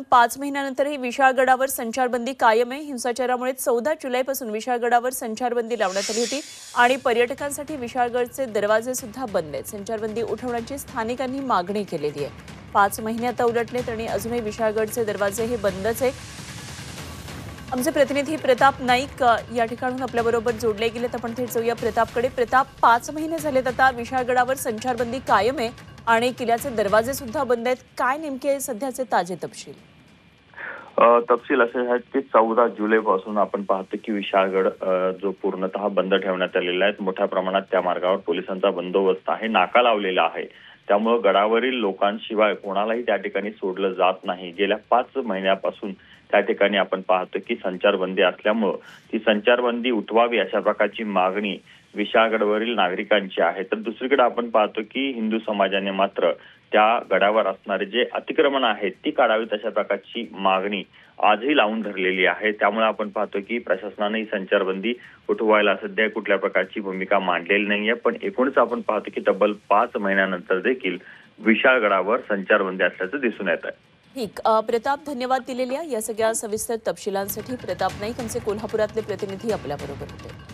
5 महिन्यानंतरही विशाळगडावर संचारबंदी कायम आहे। हिंसाचारामुळे 14 जुलैपासून विशाळगडावर संचारबंदी लावण्यात आली होती आणि पर्यटकांसाठी विशाळगडचे दरवाजे सुद्धा बंद आहेत। संचारबंदी उठवण्याची स्थानिकांनी मागणी केलेली आहे। 5 महिने आता उलटलेत आणि अजूनही विशाळगडचे दरवाजे हे बंदच आहे। आमचे प्रतिनिधी प्रताप नाईक या ठिकाणून आपल्याबरोबर जोडले गेलेत। आपण थेट जाऊया प्रतापकडे। प्रताप, 5 महिने झालेत आता विशाळगडावर संचारबंदी कायम आहे आणि किल्ल्याचे दरवाजे सुद्धा बंद आहेत। काय नेमके सध्याचे ताजे तपशील? तपशील असे आहेत की 14 जुलैपासून आपण पाहतो की विशाळगड जो पूर्णतः बंद ठेवण्यात आलेला आहे। मोठ्या प्रमाणात त्या मार्गावर पोलिसांचा बंदोबस्त आहे, नाका लावलेला आहे। त्यामुळे गडावरील लोकांशिवाय कोणालाही त्या ठिकाणी सोडलं जात नाही। गेल्या 5 महिन्यापासून त्या ठिकाणी आपण पाहतो की संचारबंदी असल्यामुळे ती संचारबंदी उठवावी अशा प्रकारची मागणी विशाळगडवरील नागरिकांची आहे। तर दुसरीकडे आपण पाहतो की हिंदू समाजाने मात्र त्या गडावर असणारे जे अतिक्रमण आहेत ती काढावीत अशा प्रकारची मागणी आजही लावून धरलेली आहे। त्यामुळे आपण पाहतो की प्रशासनाने ही संचारबंदी उठवायला सध्या कुठल्या प्रकारची भूमिका मांडलेली नाहीये। पण एकूणच आपण पाहतो की तब्बल 5 महिन्यानंतर देखील विशाळगडावर संचारबंदी असल्याचं दिसून येत आहे। ठीक, प्रताप, धन्यवाद दिलेल्या या सगळ्या सविस्तर तपशिलांसाठी। प्रताप नाईक आमचे कोल्हापुरातले प्रतिनिधी आपल्याबरोबर होते।